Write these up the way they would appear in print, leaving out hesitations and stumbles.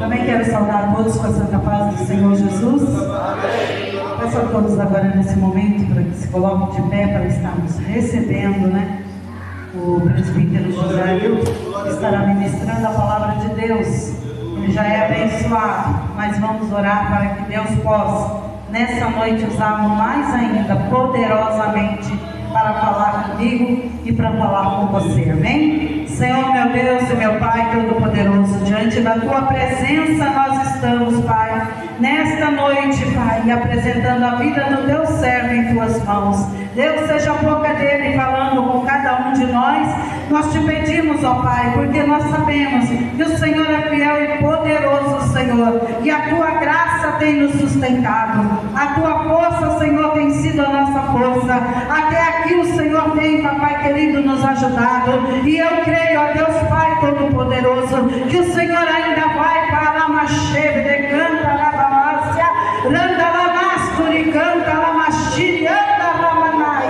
Também quero saudar a todos com a santa paz do Senhor Jesus. Peço a todos agora nesse momento para que se coloquem de pé para estarmos recebendo, o presbítero José que estará ministrando a palavra de Deus. Ele já é abençoado, mas vamos orar para que Deus possa nessa noite usá-lo mais ainda poderosamente para falar comigo e para falar com você, amém? Senhor, meu Deus e meu Pai Todo-Poderoso, diante da Tua presença nós estamos, Pai, nesta noite, Pai, apresentando a vida do Teu servo em Tuas mãos. Deus, seja a boca dele falando com cada um de nós. Nós te pedimos, ó Pai, porque nós sabemos que o Senhor é fiel e poderoso, Senhor, e a Tua graça tem nos sustentado, a Tua força, Senhor, tem sido a nossa força. Até aqui o Senhor tem, Papai querido, nos ajudado, e eu creio, ó Deus Pai Todo-Poderoso, que o Senhor ainda vai para a Macheve de canta a Balácia, Randa Lamasturi canta a Machiri, anda Ramanai,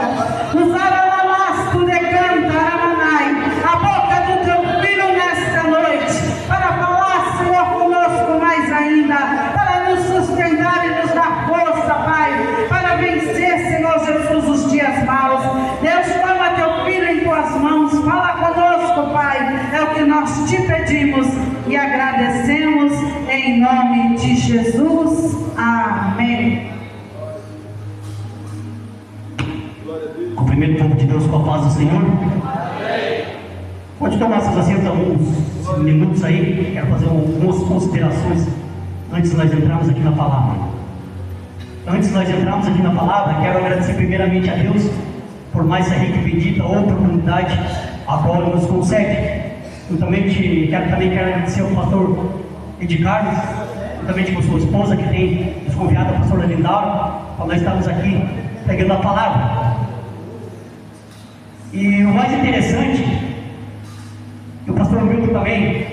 usar a Lamastu de canta Ramanai, a boca do teu filho nesta noite, para falar, Senhor, conosco mais ainda, para nos sustentar e nos dar força, Pai, para vencer, Senhor Jesus, os dias maus. Deus, toma teu filho em tuas mãos, fala conosco, Pai, é o que nós te pedimos e agradecemos em nome de Jesus, amém. Cumprimento o povo de Deus com a paz do Senhor. Amém. Pode tomar seus assentos alguns minutos aí. Quero fazer algumas considerações antes de nós entrarmos aqui na palavra. Antes de nós entrarmos aqui na palavra, quero agradecer primeiramente a Deus por mais essa rica e bendita oportunidade a qual Ele nos concede. Eu também quero agradecer ao pastor Edi Carlos, juntamente com sua esposa, que tem nos convidado, a pastora Lindaura, para nós estarmos aqui pegando a palavra. E o mais interessante, que o pastor Milton também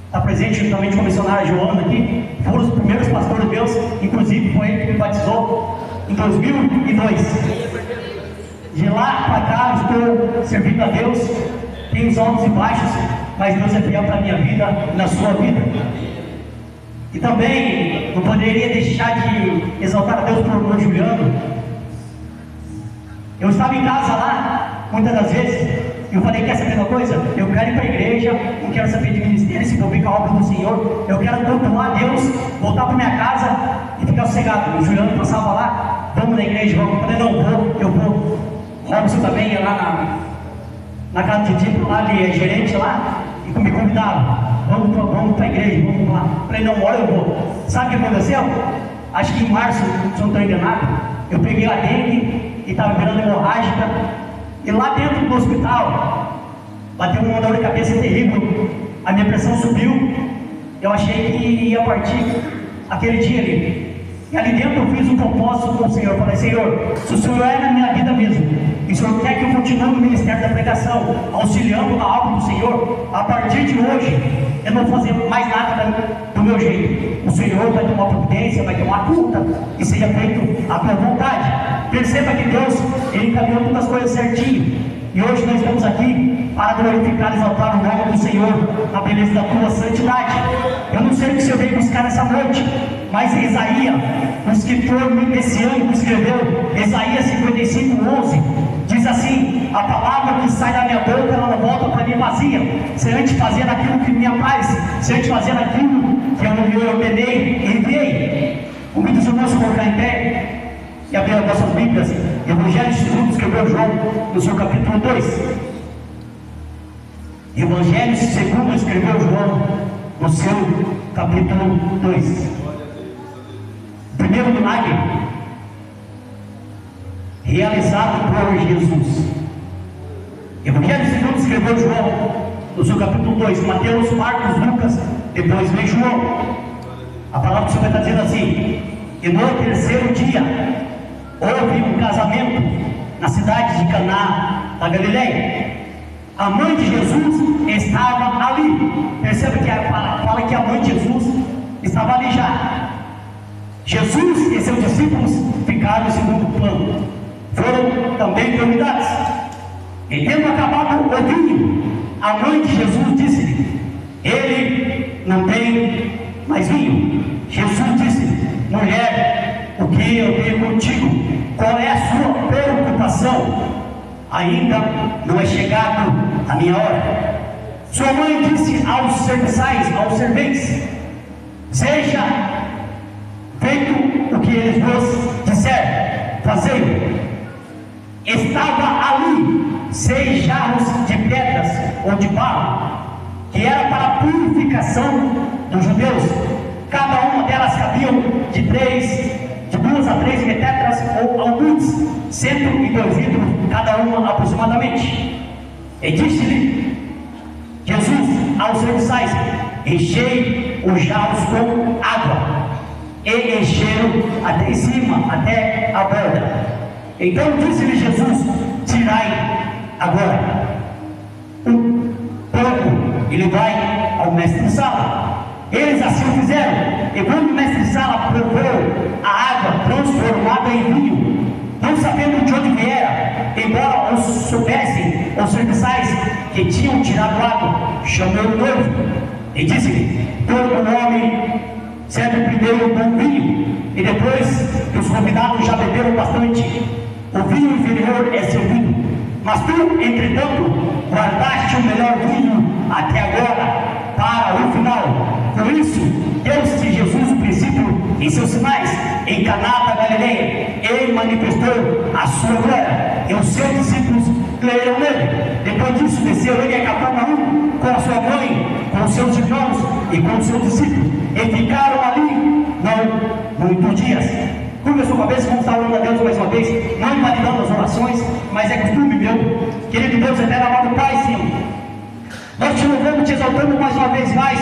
está presente juntamente com a missionária Joana aqui, foram os primeiros pastores meus, inclusive foi ele que me batizou em 2002. De lá para cá estou servindo a Deus, tenho os altos e baixos, mas Deus é fiel para a minha vida e na sua vida. E também não poderia deixar de exaltar a Deus por irmão Juliano. Eu estava em casa lá, muitas das vezes, e eu falei, quer saber uma coisa? Eu quero ir para a igreja, não quero saber de ministério, se envolver com a obra do Senhor, eu quero cultuar a Deus, voltar para minha casa e ficar sossegado. O Juliano passava lá, vamos na igreja, vamos. Eu falei, não, eu vou. Robson também ia lá na casa de tipo, lá ele é gerente lá, e me convidava, vamos para a igreja, vamos lá. Eu falei, não, hora eu vou. Sabe o que aconteceu? Acho que em março, se eu não estou enganado, eu peguei a dengue e estava virando hemorrágica, e lá dentro do hospital, bateu uma dor de cabeça terrível, a minha pressão subiu, eu achei que ia partir aquele dia ali. E ali dentro eu fiz um propósito com o Senhor. Eu falei, Senhor, se o Senhor é na minha vida mesmo, e o Senhor quer que eu continue no ministério da pregação, auxiliando na obra do Senhor, a partir de hoje, eu não vou fazer mais nada do meu jeito. O Senhor vai tomar providência, vai tomar conta, e seja feito a tua vontade. Perceba que Deus, Ele encaminhou todas as coisas certinho. E hoje nós estamos aqui para glorificar e exaltar o nome do Senhor, na beleza da tua santidade. Eu não sei o que o Senhor veio buscar nessa noite, mas Isaías, o escritor messiânico, escreveu, Isaías 55:11, diz assim: a palavra que sai da minha boca, ela não volta para mim vazia, se antes fazer aquilo que me apraz, se antes fazer aquilo que eu ordenei e enviei. Convido os irmãos a colocar em pé e abrir as nossas Bíblias, Evangelho segundo escreveu João, no seu capítulo 2. Evangelho segundo escreveu João, no seu capítulo 2. Primeiro milagre realizado por Jesus. Evangelho segundo escreveu João, no seu capítulo 2. Mateus, Marcos, Lucas, depois vem João. A palavra do Senhor está dizendo assim: e no terceiro dia houve um casamento na cidade de Caná da Galileia. A mãe de Jesus estava ali. Perceba que fala que a mãe de Jesus estava ali já. Jesus e seus discípulos ficaram em segundo plano, foram também convidados. E tendo acabado o vinho, a mãe de Jesus disse-lhe: ele não tem mais atenção, ainda não é chegado a minha hora. Sua mãe disse aos serviçais, aos serventes: seja feito o que eles vos disser, fazei. Estava ali 6 jarros de pedras ou de barro, que era para a purificação dos judeus. Cada uma delas cabiam de 2 a 3 metetras ou alguns 102 litros cada uma aproximadamente. E disse-lhe Jesus aos serviçais: enchei os jarros com água. E encheram até em cima, até a borda. Então disse-lhe Jesus: tirai agora um pouco, ele vai ao mestre de sala. Eles assim o fizeram, e quando o mestre de sala provou a água transformada em vinho, não sabendo de onde viera, embora os soubessem os serviçais que tinham tirado água, chamou o noivo e disse-lhe: todo homem serve primeiro o bom vinho, e depois que os convidados já beberam bastante, o vinho inferior é servido. Mas tu, entretanto, guardaste o melhor vinho até agora para o final. Por isso, deu-se Jesus o princípio em seus sinais em Caná da Galileia. Ele manifestou a sua glória, e os seus discípulos creram nele. Depois disso, desceu ele a Cafarnaum com a sua mãe, com os seus irmãos e com os seus discípulos, e ficaram ali não muitos dias. Curva a sua cabeça, vamos estar orando a Deus mais uma vez, não invalidando as orações, mas é costume meu. Querido Deus eterno, amado Pai, Senhor, nós te louvamos, te exaltamos mais uma vez mais,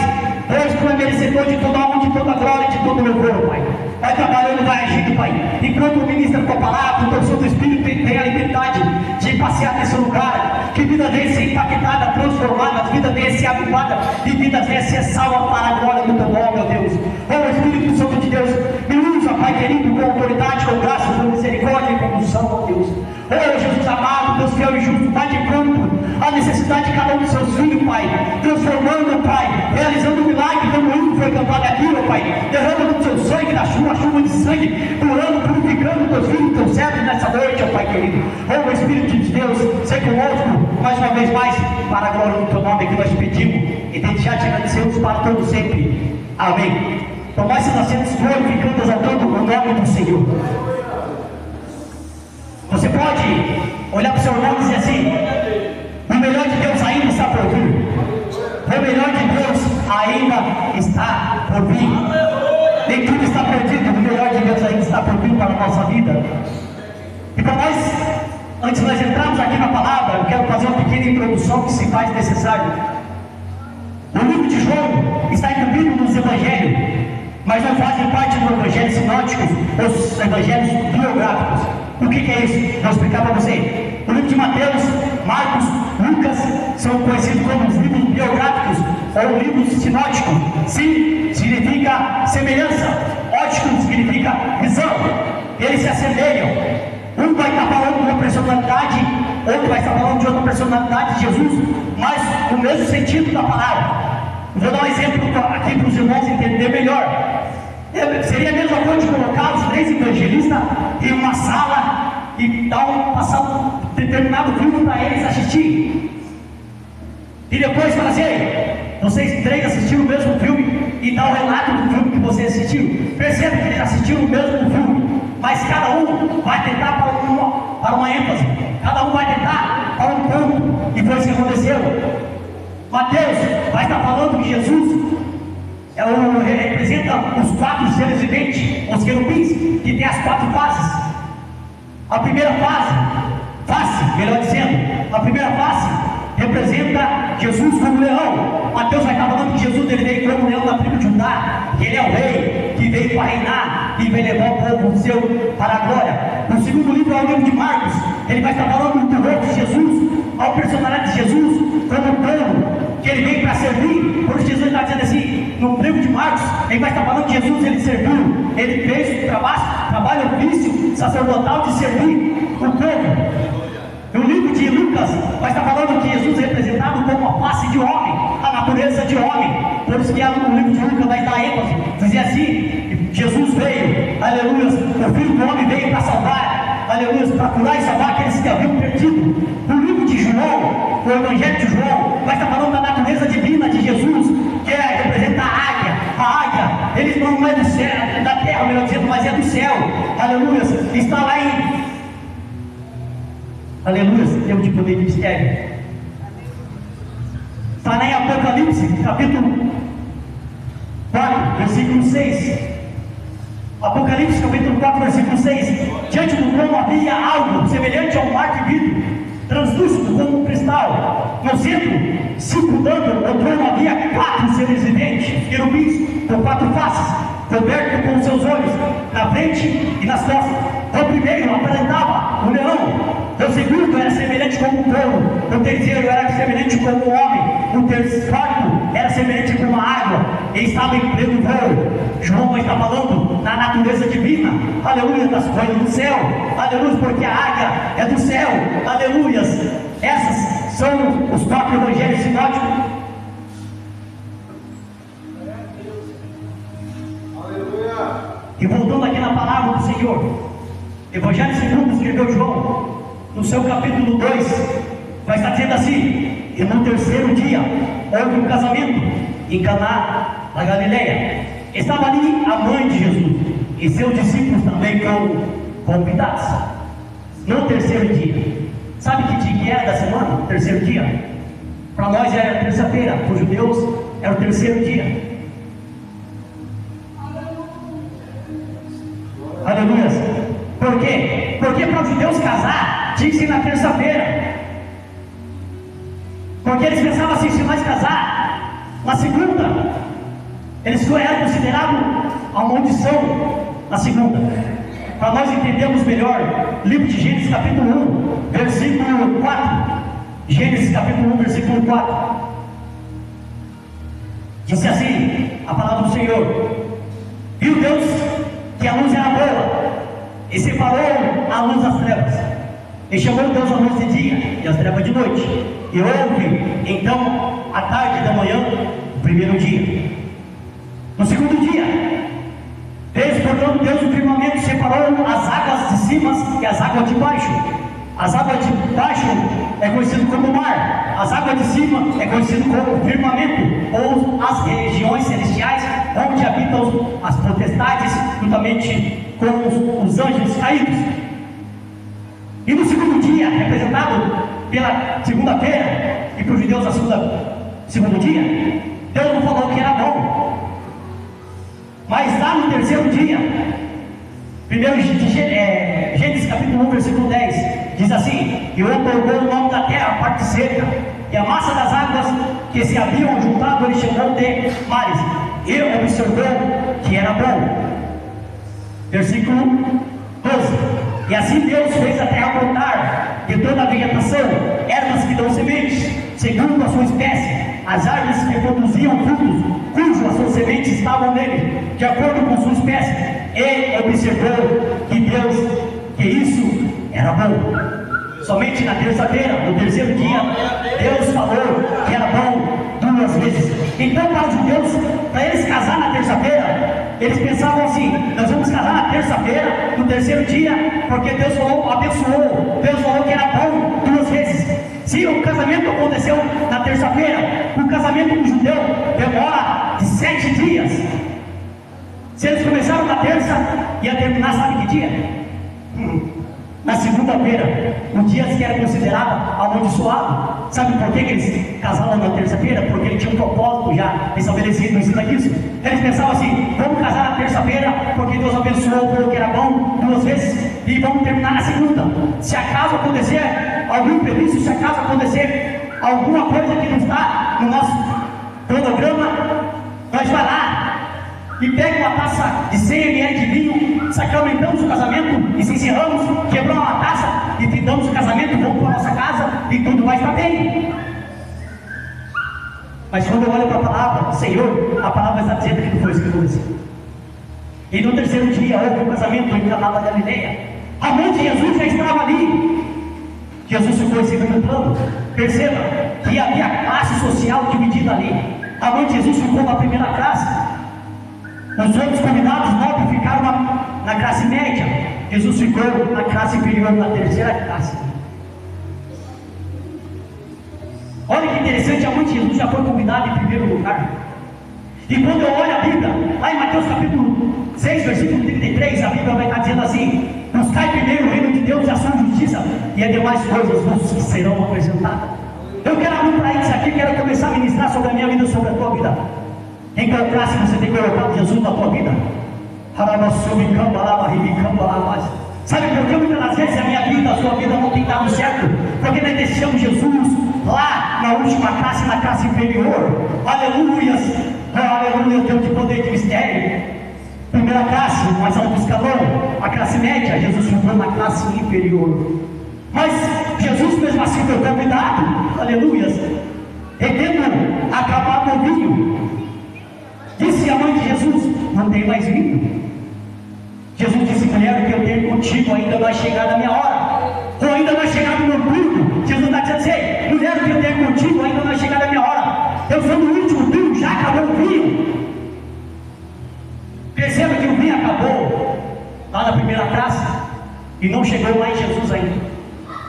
pois tu é merecedor de toda a honra, de toda a glória, de todo o louvor, Pai. Vai trabalhando, vai agindo, Pai. Enquanto o ministro da tua palavra, o teu Santo Espírito tem a liberdade de passear nesse lugar, que vida dele ser impactada, transformada, vida dele ser avivada, e vida dele ser salva para a glória do teu nome, meu Deus. Ó Espírito Santo de Deus, me usa, Pai querido, com autoridade, com graça, com misericórdia e com unção, ó Deus. Ó Jesus amado, Deus fiel e justo, Pai de pronto a necessidade de cada um dos seus filhos, Pai, transformando, Pai, realizando o milagre, como o hino foi cantado aqui, ó Pai, derramando do seu sangue na chuva, chuva de sangue, curando, purificando teus filhos, teus servos nessa noite, ó Pai querido. Ó Espírito de Deus, seja conosco mais uma vez mais, para a glória do teu nome que nós pedimos, e desde já te agradecemos para todo sempre. Amém. Tomai esses assentos glorificando, exaltando o nome do Senhor. Você pode olhar para o seu irmão e dizer assim: o melhor de Deus ainda está por vir. O melhor de Deus ainda está por vir. Nem tudo está perdido, o melhor de Deus ainda está por vir para a nossa vida. E para nós, antes de nós entrarmos aqui na palavra, eu quero fazer uma pequena introdução que se faz necessário. O livro de João está incluído nos evangelhos, mas não fazem parte dos evangelhos sinóticos, os evangelhos biográficos. O que é isso? Vou explicar para você. O livro de Mateus, Marcos, Lucas são conhecidos como os livros biográficos ou livros sinóticos. Sim, significa semelhança. Ótico significa visão. Eles se assemelham. Um vai estar falando de uma personalidade, outro vai estar falando de outra personalidade de Jesus, mas no mesmo sentido da palavra. Vou dar um exemplo aqui para os irmãos entenderem melhor. Seria a mesma coisa de colocar os 3 evangelistas em uma sala e passar um determinado filme para eles assistir. E depois falar assim: vocês 3 assistiram o mesmo filme, e dar o relato do filme que vocês assistiram. Percebe que eles assistiram o mesmo filme, mas cada um vai tentar para uma ênfase, cada um vai tentar para um ponto, e foi isso que aconteceu. Mateus vai estar falando que Jesus representa os 4 seres viventes, os querubins, que tem as 4 faces. A primeira face, melhor dizendo, a primeira face representa Jesus como leão. Mateus vai estar falando que Jesus ele veio como leão da tribo de Judá, que ele é o rei, que veio para reinar e veio levar o povo seu para a glória. No segundo livro é o livro de Marcos, ele vai estar falando do rosto de Jesus, ao personagem de Jesus como dono, que ele veio para servir. Por isso Jesus está dizendo assim, no livro de Marcos, ele vai estar falando que Jesus ele serviu, ele fez o trabalho ofício sacerdotal de servir o povo. No livro de Lucas, vai estar falando que Jesus é representado como a face de homem, a natureza de homem. Por isso que no livro de Lucas vai dar ênfase, dizer assim: Jesus veio, aleluia, o Filho do Homem veio para salvar aleluia, para curar e salvar aqueles que haviam perdido. O livro de João, o Evangelho de João, vai estar falando da natureza divina de Jesus, que representa a águia. A águia, ele não é do céu, é da terra, melhor dizendo, mas é do céu. Aleluia, está lá em, aleluia, tempo de poder de mistério. Está lá em Apocalipse, capítulo 4, versículo 6. Apocalipse, capítulo 4, versículo 6. Diante do trono havia algo semelhante a um mar de vidro, translúcido como um cristal. No centro, circundando o trono, havia 4 seres viventes, querubins, com 4 faces, cobertos com seus olhos, na frente e nas costas. O primeiro aparentava um leão, o segundo era semelhante como um touro, o terceiro era semelhante como um homem, o quarto era semelhante como uma água, e estava em pleno voo. João está falando na natureza divina, aleluia, das coisas do céu, aleluia, porque a águia é do céu, aleluia. Essas são os 4 evangelhos sinóticos. E voltando aqui na palavra do Senhor, Evangelho segundo escreveu João, no seu capítulo 2, vai estar dizendo assim: e no terceiro dia houve um casamento em Caná da Galileia. Estava ali a mãe de Jesus e seus discípulos também foram convidados. No terceiro dia, sabe que dia que era da semana? Terceiro dia. Para nós era terça-feira, para os judeus era o terceiro dia. Aleluia. Por quê? Porque para os judeus casar tinha que ser na terça-feira. Porque eles pensavam assim: se nós casar na segunda, eles eram considerados a maldição na segunda. Para nós entendermos melhor, livro de Gênesis capítulo 1, versículo 4. Gênesis capítulo 1, versículo 4. Disse assim a palavra do Senhor: viu Deus que a luz era boa, e separou a luz das trevas, e chamou Deus a luz de dia e as trevas de noite. E houve então a tarde da manhã, o primeiro dia. No segundo dia, fez portanto Deus o firmamento, separou as águas de cima e as águas de baixo. As águas de baixo é conhecido como mar, as águas de cima é conhecido como firmamento, ou as regiões celestiais, onde habitam as potestades, juntamente com os anjos caídos. E no segundo dia, representado pela segunda-feira, e para os judeus segundo dia, Deus não falou que era bom. Mas lá no terceiro dia, primeiro Gênesis capítulo 1, versículo 10, diz assim: e outorgou o nome da terra, a parte seca, e a massa das águas que se haviam juntado ele chamou de mares, e observou que era bom. Versículo 12: e assim Deus fez a terra brotar de toda a vegetação, ervas que dão sementes, segundo a sua espécie, as árvores que produziam frutos, cujas suas sementes estavam nele, de acordo com sua espécie. E observou que isso era bom. Somente na terça-feira, no terceiro dia, Deus falou que era bom 2 vezes. Então, para os judeus, para eles casar na terça-feira, eles pensavam assim: nós vamos casar na terça-feira, no terceiro dia, porque Deus falou, abençoou, Deus falou que era bom 2 vezes. Se o casamento aconteceu na terça-feira, o casamento do judeu demora de 7 dias. Se eles começaram na terça, ia terminar, sabe que dia? Na segunda-feira, o dia que era considerado amaldiçoado. Sabe por que eles casaram na terça-feira? Porque ele tinha um propósito já estabelecido em cima disso. Eles pensavam assim: vamos casar na terça-feira, porque Deus abençoou, falou que era bom 2 vezes, e vamos terminar na segunda. Se acaso acontecer algum imprevisto, se acaso acontecer alguma coisa que não está no nosso cronograma, nós vai lá e pega uma taça de 100 ml de vinho, sacramentamos o casamento e se encerramos, quebramos uma taça e findamos o casamento, vamos para a nossa casa e tudo vai estar bem. Mas quando eu olho para a palavra, Senhor, a palavra está dizendo que não foi isso que aconteceu. E no terceiro dia houve um casamento em Caná da Galileia. A mãe de Jesus já estava ali. Jesus ficou em segundo plano. Perceba que havia classe social dividida ali. A mãe de Jesus ficou na primeira classe. Os outros convidados nobres ficaram na classe média. Jesus ficou na classe inferior, na terceira classe. Olha que interessante, a mãe de Jesus já foi convidada em primeiro lugar. E quando eu olho a Bíblia, lá em Mateus capítulo 6, versículo 33, a Bíblia vai estar dizendo assim: buscai primeiro o reino de Deus e a sua justiça, e as demais coisas vos serão acrescentadas. Eu quero abrir para isso aqui, quero começar a ministrar sobre a minha vida, sobre a tua vida. Em qual classe você tem colocado Jesus na tua vida? Sabe por que muitas das vezes a minha vida, a sua vida não tem dado certo? Porque nós deixamos Jesus lá na última classe, na classe inferior. Aleluias, aleluia, Deus de poder de mistério. Primeira classe, mais alto escalão, a classe média. Jesus ficou na classe inferior. Mas Jesus mesmo assim foi convidado, aleluias, devendo acabar o vinho. Disse a mãe de Jesus: não tem mais vinho. Jesus disse: mulher, o que eu tenho contigo ainda não é chegada a minha hora, ou ainda não é chegado o meu culto. Jesus está dizendo assim: mulher, o que eu tenho contigo ainda não é chegada a minha hora. Eu sou no último vinho, já acabou o vinho. Perceba que o vinho acabou lá na primeira classe e não chegou lá em Jesus ainda.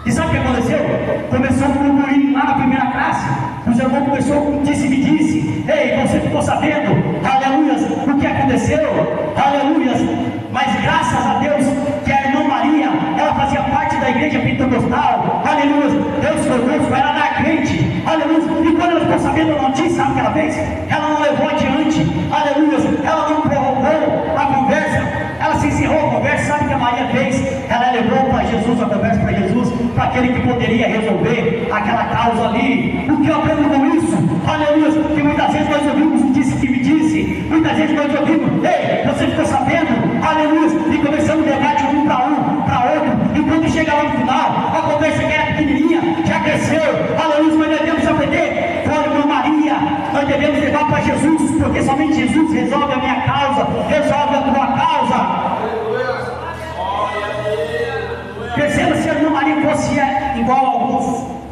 E sabe o que aconteceu? Começou a murmurir lá na primeira classe. O irmão começou com disse-me-disse. Ei, você ficou sabendo? Aleluias, o que aconteceu? Aleluias. Mas graças a Deus que a irmã Maria, ela fazia parte da igreja pentecostal. Aleluia, Deus conosco, ela era crente. Aleluia, e quando ela ficou sabendo a notícia, sabe o que ela fez? Ela não levou adiante. Aleluia, ela não prorrogou a conversa. Ela se encerrou a conversa. Sabe o que a Maria fez? Ela levou para Jesus a conversa, para Jesus, para aquele que poderia resolver aquela causa ali. O que eu aprendo com isso? Aleluia, que muitas vezes nós ouvimos o disse que me disse. Muitas vezes nós ouvimos: ei, você ficou sabendo? Aleluia, e começamos o debate um para outro, e quando chega lá no final, a conversa que era pequenininha, já cresceu. Aleluia, nós devemos aprender, como Maria, nós devemos levar para Jesus, porque somente Jesus resolve a minha causa, resolve a tua causa. Perceba, se a irmã Maria fosse igual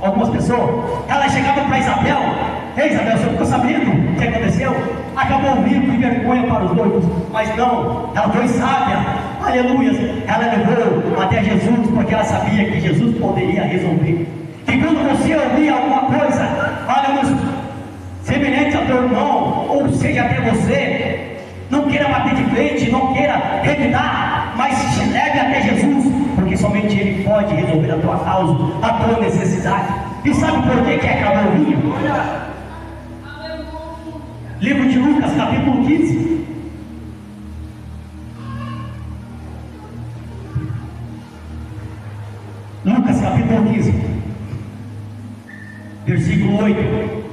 a algumas pessoas, ela chegava para Isabel: ei Isabel, você ficou sabendo o que aconteceu? Acabou o vinho, que vergonha para os noivos. Mas não, ela foi sábia, aleluia, ela levou até Jesus, porque ela sabia que Jesus poderia resolver. E quando você ouvir alguma coisa, aleluia, semelhante ao teu irmão, ou seja, até você, não queira bater de frente, não queira revidar, mas te leve até Jesus, porque somente Ele pode resolver a tua causa, a tua necessidade. E sabe por que acabou o vinho? Livro de Lucas, capítulo 15. Lucas, capítulo 15, versículo 8.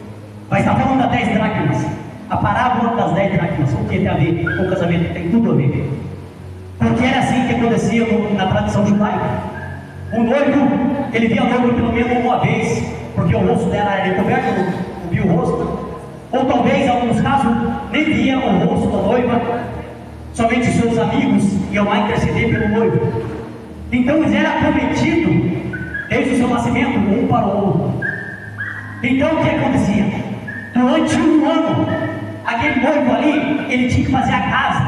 Vai estar falando das 10 dracmas. A parábola das 10 dracmas. O que tem a ver com o casamento? Tem tudo a ver. Porque era assim que acontecia na tradição judaica. O noivo, ele via a noiva pelo menos uma vez, porque o rosto dela era encoberto, não via o rosto. Ou talvez, em alguns casos, nem via o rosto da noiva, somente seus amigos iam lá interceder pelo noivo. Então eles eram prometidos desde o seu nascimento, um para o outro. Então o que acontecia? Durante um ano, aquele noivo ali, ele tinha que fazer a casa,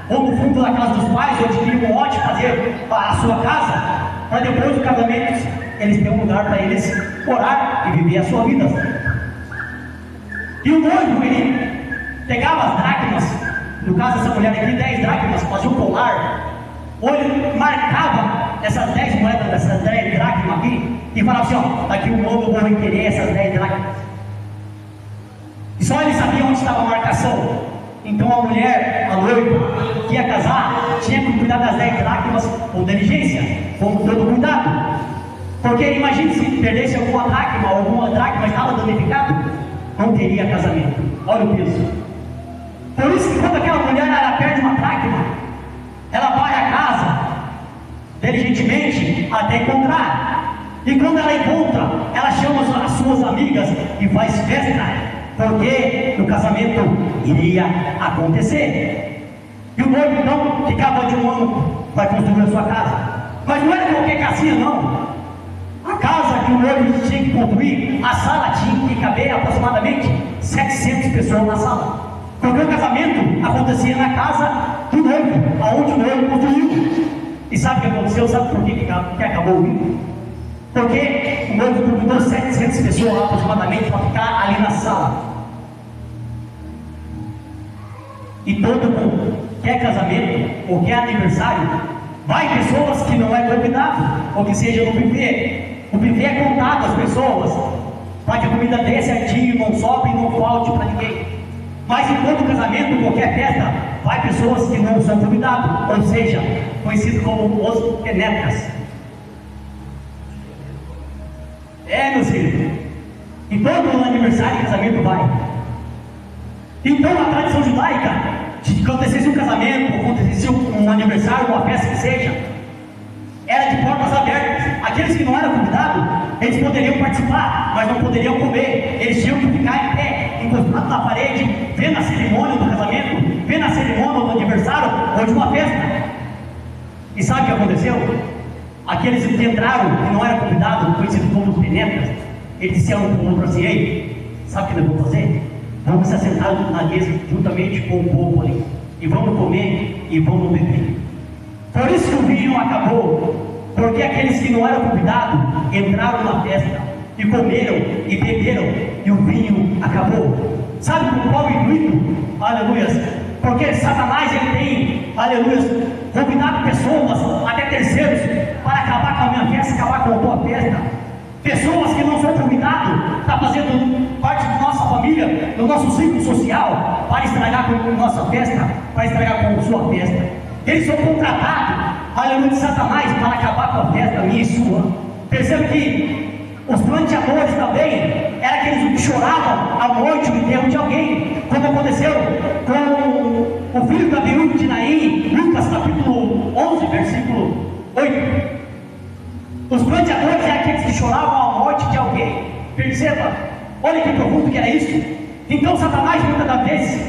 ou no fundo da casa dos pais, ou adquirir um lote, fazer a sua casa, para depois do casamento eles terem um lugar para eles morar e viver a sua vida. E o noivo, ele pegava as dracmas, no caso dessa mulher aqui, 10 dracmas, fazia um colar, ou ele marcava essas 10 moedas, dessas 10 dracmas aqui, e falava assim: ó, daqui um ano eu vou requerer essas 10 dracmas. E só ele sabia onde estava a marcação. Então a mulher, a noiva, que ia casar, tinha que cuidar das 10 dracmas com diligência, com todo cuidado. Porque imagine se perdesse alguma dracma estava danificado, não teria casamento. Olha o peso. Por isso que quando aquela mulher ela perde uma dracma, ela vai à casa diligentemente até encontrar. E quando ela encontra, ela chama as suas amigas e faz festa, porque o casamento iria acontecer. E o noivo então ficava de um ano para construir a sua casa. Mas não era qualquer casinha não. A casa que o noivo tinha que construir, a sala tinha que caber aproximadamente 700 pessoas na sala. Porque o casamento acontecia na casa do noivo, aonde o noivo construiu. E sabe o que aconteceu? Sabe por que acabou o vinho? Porque o noivo convidou 700 pessoas aproximadamente para ficar ali na sala. E todo mundo quer casamento ou quer aniversário, vai pessoas que não é convidado, ou que seja no buffet. O buffet é contado as pessoas, para que a comida dê certinho, não sobre e não falte para ninguém. Mas em todo casamento, qualquer festa, vai pessoas que não são convidados, ou seja, conhecido como os penetras. Meus filhos, em todo aniversário e casamento vai. Então a tradição judaica, de que acontecesse um casamento, ou acontecesse um aniversário, uma festa que seja, era de portas abertas. Aqueles que não eram convidados, eles poderiam participar, mas não poderiam comer. Eles tinham que ficar em pé, encostados na parede, vendo a cerimônia do casamento, vendo a cerimônia do aniversário ou de uma festa. E sabe o que aconteceu? Aqueles que entraram e não eram convidados, conhecidos como os penetras, eles disseram para o outro assim: ei, sabe o que nós vamos fazer? Vamos se assentar na mesa juntamente com o povo ali, e vamos comer e vamos beber. Por isso que o vinho acabou, porque aqueles que não eram convidados entraram na festa e comeram e beberam, e o vinho acabou. Sabe com qual intuito? Aleluias! Porque Satanás ele tem, aleluias, convidado pessoas, até terceiros, para acabar com a minha festa, acabar com a tua festa. Pessoas que não são convidadas, está fazendo parte da nossa família, do nosso ciclo social, para estragar com a nossa festa, para estragar com a sua festa. Eles são contratados, aleluia, de Satanás, para acabar com a festa minha e sua. Perceba que os planteadores também eram aqueles que choravam a morte do enterro de alguém, como aconteceu com o filho da viúva de Naim, Lucas capítulo 11, versículo 8. Os planteadores eram aqueles que choravam a morte de alguém. Perceba, olha que profundo que era isso. Então Satanás, muitas das vezes,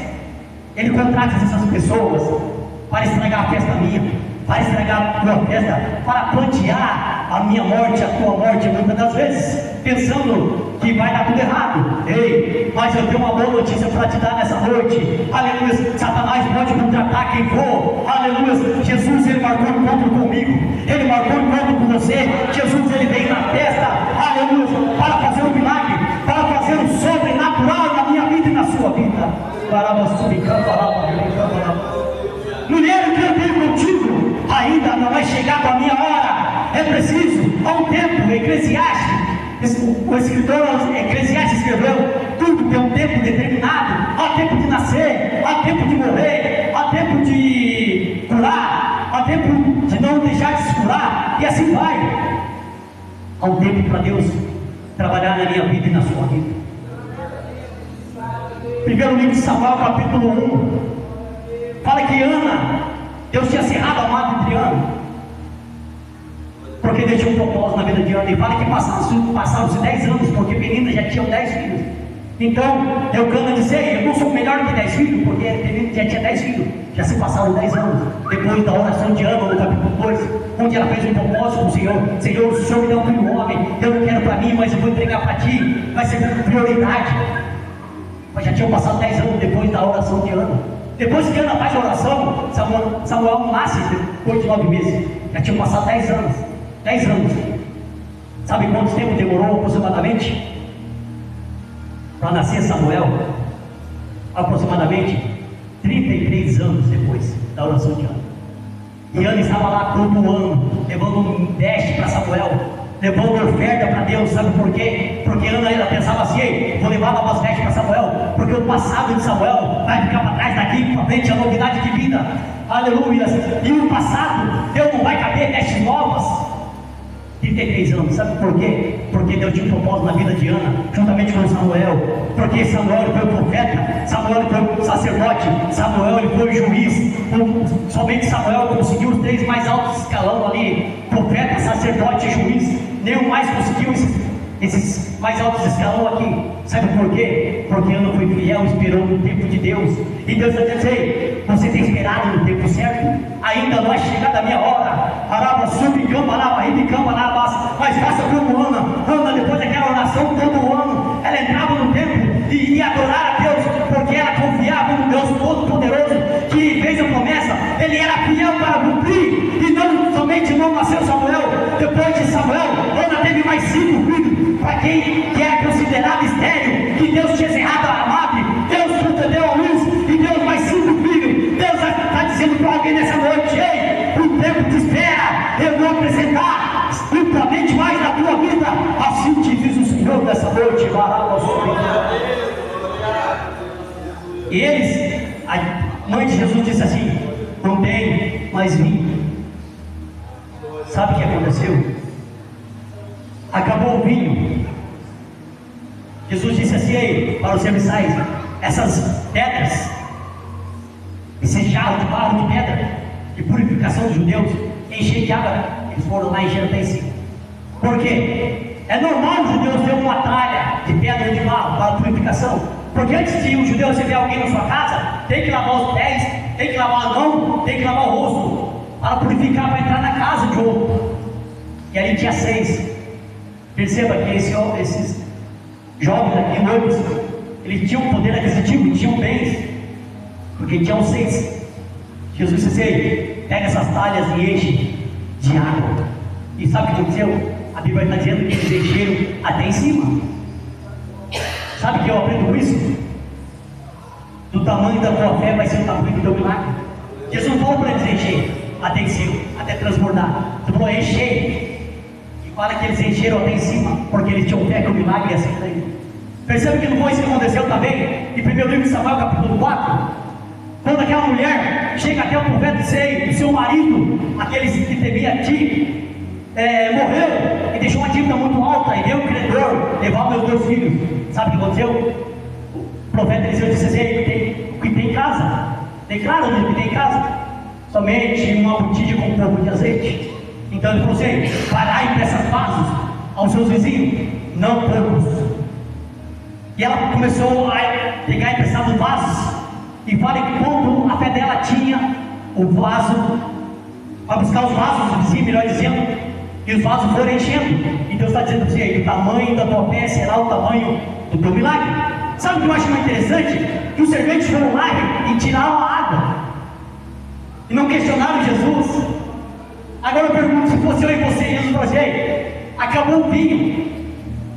ele contrata essas pessoas para estragar a festa minha, para estragar a tua festa, para plantear a minha morte, a tua morte, muitas das vezes, pensando que vai dar tudo errado. Ei, mas eu tenho uma boa notícia para te dar nessa noite. Aleluia, Satanás pode contratar quem for. Aleluia, Jesus ele marcou um encontro comigo, ele marcou um encontro com você. Jesus ele veio na festa, aleluia, para fazer um milagre, para fazer um sobrenatural na minha vida e na sua vida. Mulher, o que eu tenho contigo ainda não é chegado a minha hora. É preciso, há um tempo, Eclesiastes, o escritor Eclesiastes escreveu: tudo tem um tempo determinado. Há tempo de nascer, há tempo de morrer, há tempo de curar, há tempo de não deixar de se curar, e assim vai. Há um tempo para Deus trabalhar na minha vida e na sua vida. Primeiro livro de Samuel, capítulo 1. Fala que Ana, Deus tinha cerrado a mata entre Ana, porque Deus tinha um propósito na vida de Ana. E fala que passaram-se 10 anos, porque Penina já tinha 10 filhos. Então, Eucana disse: eu não sou melhor que 10 filhos, porque Penina já tinha 10 filhos. Já se passaram 10 anos, depois da oração de Ana, no capítulo 2, onde ela fez um propósito com o Senhor: Senhor, o Senhor me deu um filho homem, eu não quero para mim, mas eu vou entregar para Ti, vai ser prioridade. Mas já tinham passado 10 anos depois da oração de Ana. Depois que Ana faz a oração, Samuel nasce depois de 9 meses. Já tinham passado 10 anos. 10 anos. Sabe quanto tempo demorou aproximadamente para nascer Samuel? Aproximadamente 33 anos depois da oração de Ana. E Ana estava lá cultuando, levando um veste para Samuel, levando oferta para Deus. Sabe por quê? Porque Ana ela pensava assim: ei, vou levar novas vestes para Samuel, porque o passado de Samuel vai ficar para trás, daqui para frente a novidade de vida. Aleluia. E o passado, Deus não vai caber vestes novas. 33 anos, sabe por quê? Porque Deus tinha um propósito na vida de Ana, juntamente com Samuel. Porque Samuel foi o profeta, Samuel foi o sacerdote, Samuel ele foi o juiz. Somente Samuel conseguiu os 3 mais altos escalão ali: profeta, sacerdote e juiz. Nenhum mais conseguiu esses mais altos escalão aqui. Sabe por quê? Porque Ana foi fiel, esperou no tempo de Deus. E Deus está dizendo: ei, você tem esperado no tempo certo? Ainda não é chegada a minha hora. Araba, subicamba, araba, ribicamba, araba. Mas faça como Ana. Ana, depois daquela oração, todo ano, ela entrava no templo e ia adorar a Deus, porque ela confiava no Deus Todo-Poderoso, que fez a promessa. Ele era fiel para cumprir, e não somente não depois de Samuel, Ana teve mais 5 filhos. Para quem que é considerado estéril, que Deus tinha cerrado a madre, Deus concedeu a luz e Deus mais 5 filhos. Deus está dizendo para alguém nessa noite: ei, o tempo de espera, eu vou acrescentar amplamente mais na tua vida. Assim te diz o Senhor nessa noite. E eles, a mãe de Jesus disse assim: não tem mais vinho. Sabe o que aconteceu? Acabou o vinho. Jesus disse assim: ei, para os serviçais, essas pedras, esse jarro de barro de pedra de purificação dos judeus, encher de água. Eles foram lá e encheram até em cima. Por quê? É normal os judeus terem uma tralha de pedra de barro para purificação. Porque antes de um judeu receber alguém na sua casa, tem que lavar os pés, tem que lavar a mão, tem que lavar o rosto, para purificar, para entrar na casa de outro. E ali tinha 6. Perceba que esses jovens aqui, noivos, eles tinham poder aquisitivo, tinham bens, porque tinham 6. Jesus disse assim: pega essas talhas e enche de água. E sabe o que aconteceu? A Bíblia está dizendo que eles encheram até em cima. Sabe o que eu aprendo com isso? Do tamanho da tua fé vai ser o tamanho do teu milagre. Jesus não falou para eles encher até em cima, até transbordar. Ele falou: encher. E fala que eles encheram até em cima, porque eles tinham fé que o milagre ia ser feito. Percebe que não foi isso que aconteceu também? Em 1 livro de Samuel, capítulo 4, quando aquela mulher chega até o profeta e diz: o seu marido, aquele que temia a ti, morreu e deixou uma dívida muito alta, e veio o credor levar meus 2 filhos. Sabe o que aconteceu? O profeta Eliseu disse assim: o que tem em casa? Declara o que tem em casa. Somente uma botija com um pouco de azeite. Então ele falou assim: vai lá e empresta vasos aos seus vizinhos, não poucos. E ela começou a pegar emprestados vasos. E fala que quando a fé dela tinha o vaso, para buscar os vasos do vizinho, melhor dizendo, e os vasos foram enchendo. E Deus está dizendo assim: o tamanho da tua fé será o tamanho do teu milagre. Sabe o que eu acho mais interessante? Que os serventes foram lá e tiraram a água e não questionaram Jesus. Agora eu pergunto: se fosse eu e você, Jesus falou assim: ei, acabou o vinho,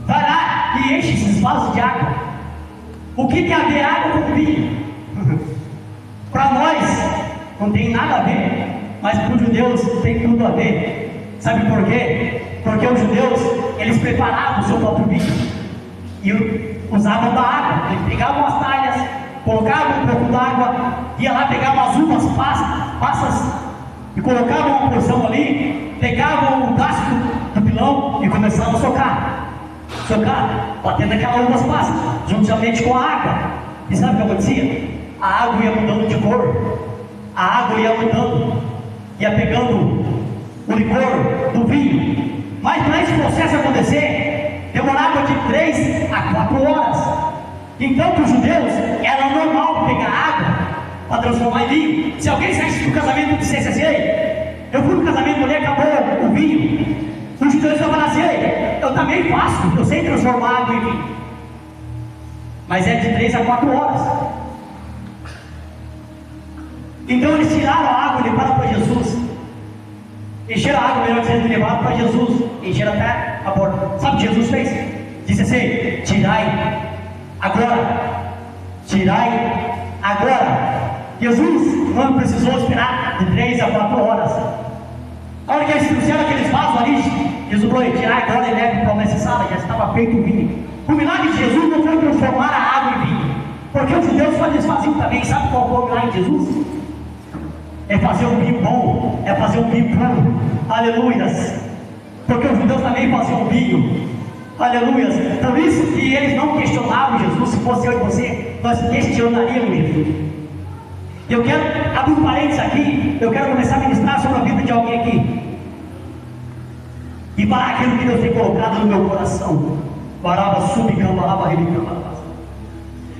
vai lá e enche esses vasos de água. O que tem a ver água com vinho? Para nós não tem nada a ver, mas para os judeus tem tudo a ver. Sabe por quê? Porque os judeus, eles preparavam o seu próprio vinho e usavam da água. Eles pegavam as talhas, colocavam um pouco d'água, ia lá, pegavam as uvas passas e colocavam uma porção ali, pegavam o casco do pilão e começavam a socar, batendo aquelas uvas passas, juntamente com a água. E sabe o que acontecia? A água ia mudando de cor, a água ia mudando, ia pegando o licor do vinho. Mas para esse processo acontecer, demorava de 3 a 4 horas. Então para os judeus era normal pegar água para transformar em vinho. Se alguém saísse do casamento e dissesse assim: ei, eu fui no casamento, mulher, acabou o vinho, os judeus iam falar assim: ei, eu também faço, eu sei transformar água em vinho. Mas é de 3 a 4 horas. Então eles tiraram a água e levaram para Jesus. Encheram a água, melhor dizendo, e levaram para Jesus. Encheram até a borda. Sabe o que Jesus fez? Disse assim: tirai agora. Tirai agora. Jesus não precisou esperar de 3 a 4 horas. A hora que eles trouxeram aqueles vasos ali, Jesus falou: tirai agora e leve para essa sala. Já estava feito o vinho. O milagre de Jesus não foi transformar a água em vinho, porque os judeus faziam também. Sabe qual foi o milagre de Jesus? É fazer um vinho bom, é fazer um vinho puro. Aleluias. Porque os judeus também faziam vinho. Aleluias. Por isso que eles não questionavam Jesus. Se fosse eu e você, nós questionaríamos Jesus. Eu quero abrir um parênteses aqui. Eu quero começar a ministrar sobre a vida de alguém aqui e falar aquilo que Deus tem colocado no meu coração. Baraba, subicamba, rebicamba.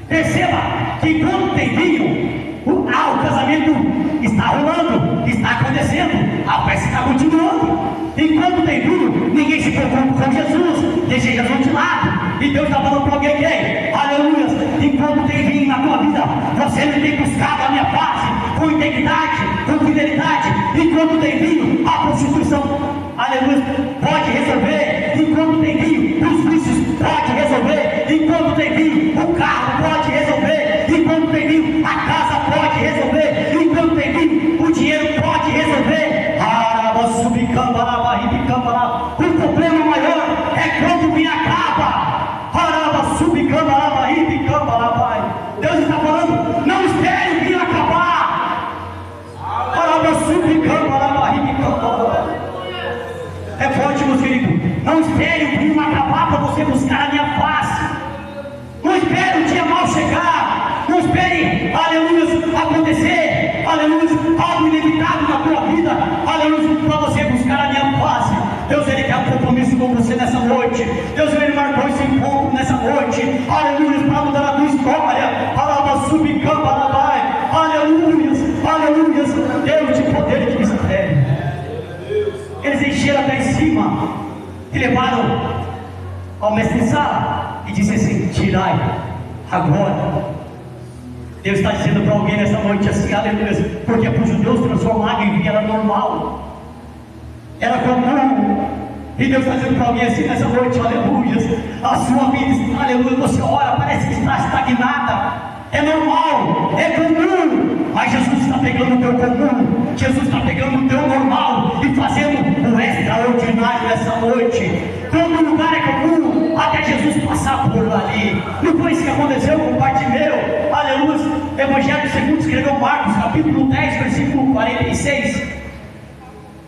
Perceba que quando tem vinho, o casamento está rolando, está acontecendo, a festa está continuando. Enquanto tem vinho, ninguém se preocupa com Jesus, deixa Jesus de lado. E Deus está falando para alguém: aleluia, enquanto tem vinho na tua vida, você não tem buscado a minha face com integridade, com fidelidade. Enquanto tem vinho, a prostituição, aleluia, pode O problema maior é quando me acaba. Deus está falando, não espere o vinho acabar. É forte, meu querido. Não espere o vinho acabar para você buscar a minha face. Não espere o dia mal chegar. Não espere, aleluia, acontecer, aleluia, algo inevitável na tua vida, aleluia, para você buscar a minha face. Deus, Ele quer um compromisso com você nessa noite. Deus, Ele marcou esse encontro nessa noite, aleluia, para mudar a tua história. Aleluia, aleluia, Deus de poder e de mistério. Eles encheram até em cima e levaram ao mestre Sala e disse assim: tirai agora. Deus está dizendo para alguém nessa noite assim, aleluia, porque para os judeus transformar água em vinho era normal, era comum. E Deus está dizendo para alguém assim nessa noite, aleluia, a sua vida, aleluia, você ora, parece que está estagnada. É normal, é comum, mas Jesus está pegando o teu comum, Jesus está pegando o teu normal e fazendo o extraordinário nessa noite. Quando o lugar é comum, até Jesus passar por ali. Não foi isso que aconteceu com Bartimeu, aleluia. Evangelho segundo escreveu Marcos, capítulo 10, versículo 46.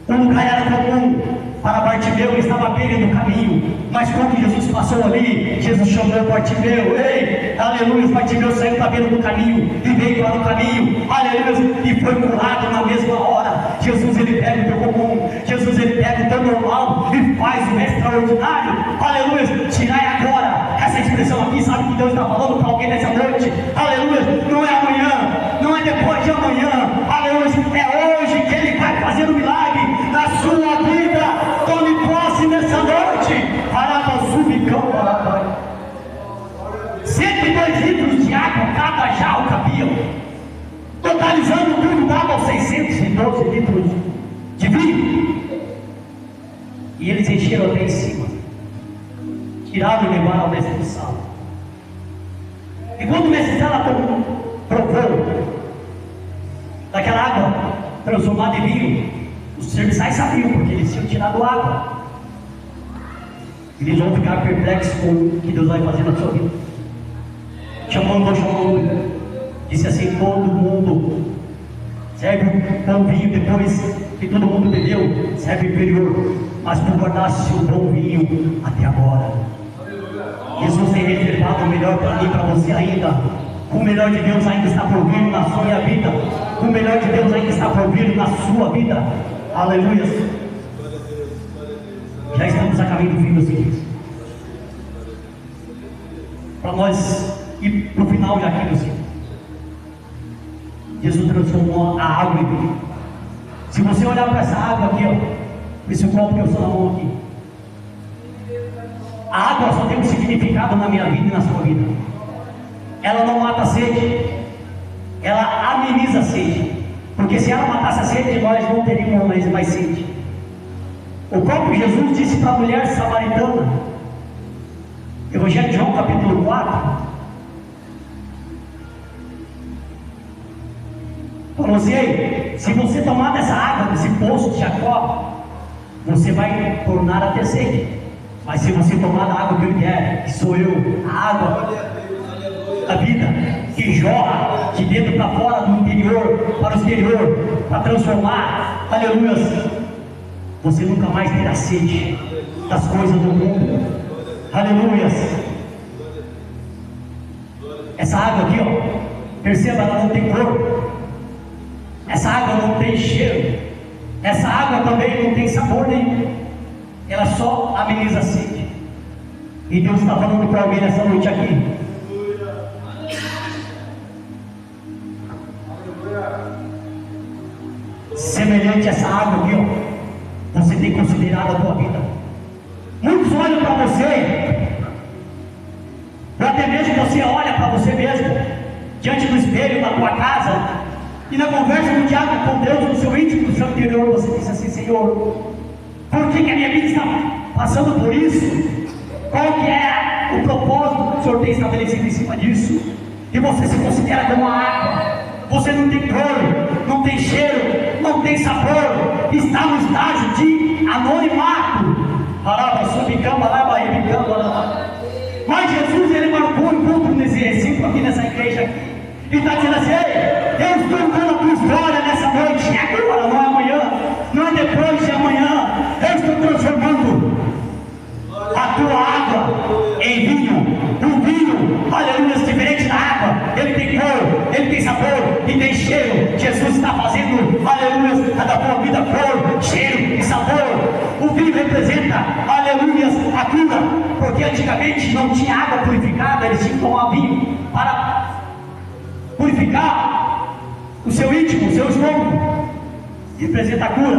O lugar era comum para Bartimeu, ele estava à beira do caminho, mas quando Jesus passou ali, Jesus chamou Bartimeu: ei, aleluia, Bartimeu saiu da beira do caminho e veio para o caminho, aleluia, e foi curado na mesma hora. Jesus, Ele pega o teu comum, Jesus, Ele pega o teu normal e faz o extraordinário, aleluia. Tirai agora, essa expressão aqui, sabe que Deus está falando para alguém nessa noite, aleluia, não é amanhã, não é depois de amanhã, aleluia, é hoje que Ele vai fazer um milagre na sua vida. Tome posse nessa noite. 102 litros de água cada jarro cabiam, totalizando tudo dava 612 litros de vinho. E eles encheram até em cima, tiraram e levaram ao mestre do sal. E quando o mestre do sal provou daquela água transformada em vinho, os serviçais sabiam, porque eles tinham tirado água. Eles vão ficar perplexos com o que Deus vai fazer na sua vida. Chamou, disse assim: todo mundo serve um bom vinho depois que todo mundo bebeu, serve inferior, mas tu guardaste o bom vinho até agora. Jesus tem reservado o melhor para mim e para você ainda. O melhor de Deus ainda está por vir na sua vida. O melhor de Deus ainda está por vir na sua vida. Aleluia. Já estamos a caminho do fim, meus queridos. Para nós ir para o final já aqui, meus queridos. Jesus transformou a água em vinho. Se você olhar para essa água aqui, ó, esse copo que eu estou na mão aqui, a água só tem um significado na minha vida e na sua vida. Ela não mata a sede, ela ameniza a sede. Porque se ela matasse a sede, nós não teríamos mais sede. O próprio Jesus disse para a mulher samaritana, Evangelho de João capítulo 4, falou assim: ei, se você tomar dessa água, desse poço de Jacó, você vai tornar a ter sede. Mas se você tomar da água que eu quero, que sou eu, a água da vida, que jorra de dentro para fora, do interior para o exterior, para transformar, aleluia, você nunca mais terá sede das coisas do mundo, aleluia. Essa água aqui, ó, perceba, ela não tem cor, essa água não tem cheiro, essa água também não tem sabor nenhum, ela só ameniza a sede. E Deus está falando para alguém nessa noite aqui: semelhante a essa água aqui, ó, você tem considerado a tua vida. Muitos olham para você, ou até mesmo você olha para você mesmo, diante do espelho da tua casa, e na conversa do diálogo com Deus, no seu íntimo, no seu interior, você diz assim: Senhor, por que a minha vida está passando por isso? Qual que é o propósito que o Senhor tem estabelecido em cima disso? E você se considera como a água. Você não tem cor, não tem cheiro, não tem sabor, está no estágio de anonimato. Mas Jesus, ele marcou um ponto nesse versículo aqui, nessa igreja aqui, e está dizendo assim: ei, eu estou mudando a tua história nessa noite, é agora, não é amanhã, não é depois de amanhã. Eu estou transformando a tua água em vinho. O vinho, aleluia, diferente da água, ele tem cor, ele tem sabor e tem cheiro. Jesus está fazendo, aleluia, da tua vida cor, cheiro e sabor. O vinho representa, aleluia, a cura, porque antigamente não tinha água purificada, eles tinham que tomar vinho para purificar o seu íntimo, o seu estômago. Representa a cura.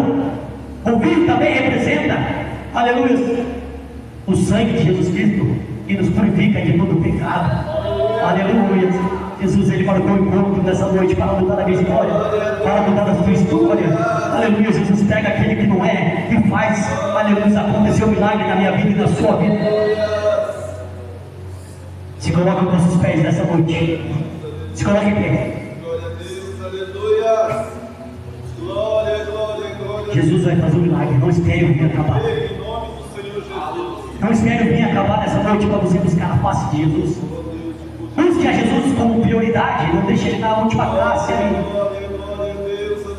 O vinho também representa, aleluia, o sangue de Jesus Cristo, que nos purifica de todo pecado. Aleluia. Jesus, ele marcou o encontro nessa noite para mudar a minha história, para mudar a sua história. Aleluia. Jesus pega aquele que não é e faz, aleluia, acontecer um milagre na minha vida e na sua vida. Se coloque com os pés nessa noite. Se coloque em pé. Jesus vai fazer um milagre. Não espere o dia acabar. Não espere o dia acabar nessa noite para você buscar a face de Jesus. Busque a Jesus como prioridade. Não deixe ele na última classe ali.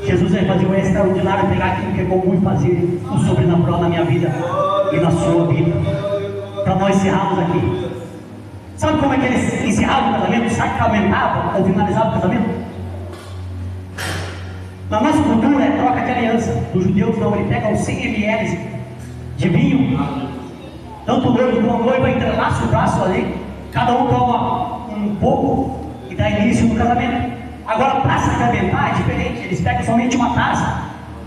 Jesus vai fazer o extraordinário, pegar aquilo que é comum e fazer o sobrenatural na minha vida e na sua vida. Para nós encerrarmos aqui. Sabe como é que eles encerravam o casamento? Sacramentavam ou finalizavam o casamento? Na nossa cultura é troca de aliança. Os judeus não, ele pega os 100 ml de vinho. Tanto o noivo como a noiva entrelaça o braço ali. Cada um toma um pouco e dá início no casamento. Agora, para sacramentar é diferente. Eles pegam somente uma taça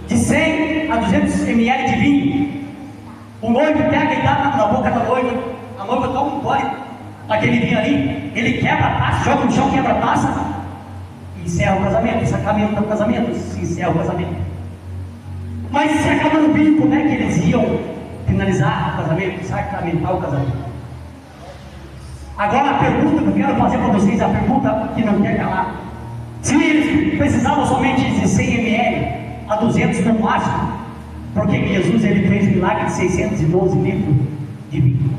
de 100 a 200 ml de vinho. O noivo pega e dá na boca da noiva. A noiva toma um gole daquele vinho ali. Ele quebra a taça, joga no chão, quebra a taça e encerra o casamento. Sacramenta o casamento, se encerra o casamento. Mas se acabou o vinho, como é que eles iam finalizar o casamento, sacramentar o casamento? Agora a pergunta que eu quero fazer para vocês, a pergunta que não quer calar: se eles precisavam somente de 100 ml a 200 no máximo, por que Jesus ele fez milagre de 612 litros de vinho?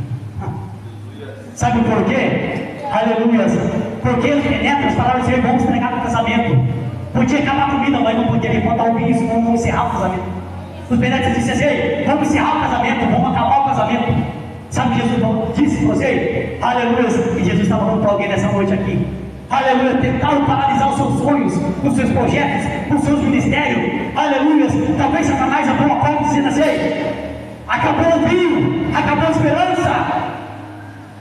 Sabe por quê? Aleluia! Porque os penetras falaram assim: vamos entregar no casamento. Podia acabar a comida, mas não podia nem botar o vinho, senão não encerrar o casamento. Os penetras disseram assim: vamos encerrar o casamento, vamos acabar o casamento. Sabe o que Jesus disse para você? Aleluia! E Jesus está falando para alguém nessa noite aqui. Aleluia! Tentaram paralisar os seus sonhos, os seus projetos, os seus ministérios. Aleluia! Talvez Satanás abriu uma porta dizendo assim: acabou o vinho, acabou a esperança.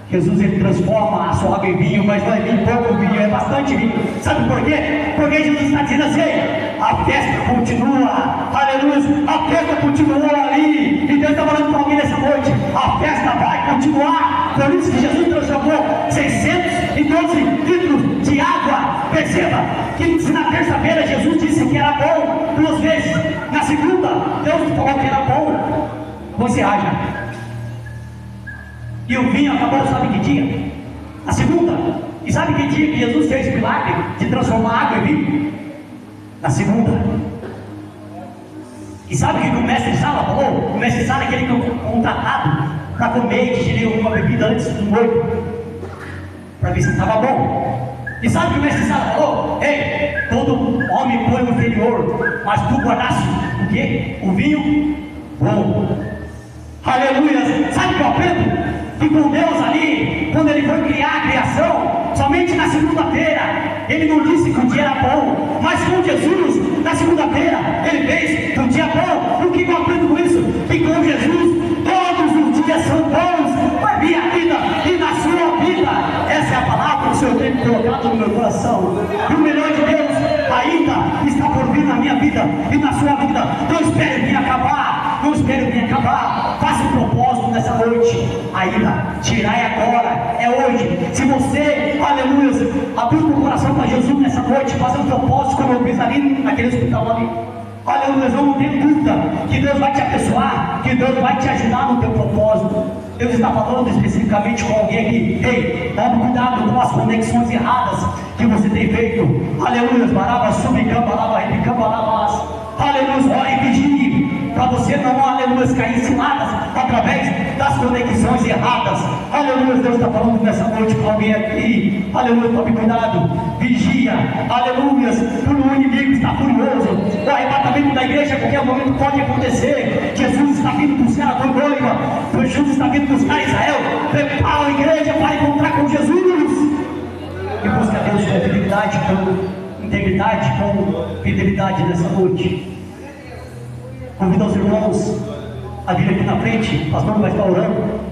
Jesus ele transforma a sua água em vinho, mas não é vinho pouco vinho, é bastante vinho. Sabe por quê? Porque Jesus está dizendo assim: a festa continua, aleluia, a festa continua ali. E Deus está falando para alguém nessa noite: a festa vai continuar. Por isso que Jesus transformou 612 litros de água. Perceba que se na terça-feira Jesus disse que era bom 2 vezes, na segunda Deus falou que era bom. Você haja. E o vinho acabou, sabe que dia? Na segunda. E sabe que dia que Jesus fez o milagre de transformar água em vinho? Na segunda. E sabe o que o mestre Sala falou? O mestre Sala é aquele que é contratado para comer e digerir alguma bebida antes do noivo, para ver se estava bom. E sabe o que o mestre Sala falou? Ei, todo homem põe o inferior, mas tu guardaste o quê? O vinho bom. Aleluia! Sabe o que eu aprendo? Que com Deus ali, quando ele foi criar a criação, somente na segunda-feira, ele não disse que o dia era bom, mas com Jesus, na segunda-feira, ele fez que o dia bom. O que eu aprendo com isso? Que com Jesus, todos os dias são bons na minha vida e na sua vida. Essa é a palavra que o Senhor tem colocado no meu coração. E o melhor de Deus ainda está por vir na minha vida e na sua vida. Não espere vir acabar, não espere vir acabar. Faça um propósito nessa noite. Ainda, tirai agora, é hoje. Se você, aleluia, abrir o coração para Jesus nessa noite, fazer um propósito, como eu fiz ali naquele hospital ali. Aleluia, não tem dúvida que Deus vai te abençoar, que Deus vai te ajudar no teu propósito. Deus está falando especificamente com alguém aqui: ei, tome cuidado com as conexões erradas que você tem feito. Aleluia, baraba, subicamba, lava, repicamba, lavas. Aleluia, ore e vigie para para você não, aleluia, cair em ciladas através das conexões erradas. Aleluia, Deus está falando nessa noite para alguém aqui. Aleluia, tome cuidado, vigia, aleluia, o inimigo está furioso. O arrebatamento da igreja a qualquer momento pode acontecer. Jesus está vindo buscar a tua noiva, Jesus está vindo buscar Israel. Prepara a igreja para encontrar com Jesus. E busca Deus com fidelidade, com integridade, com fidelidade nessa noite. Convido os irmãos a vir aqui na frente, o pastor vai estar orando.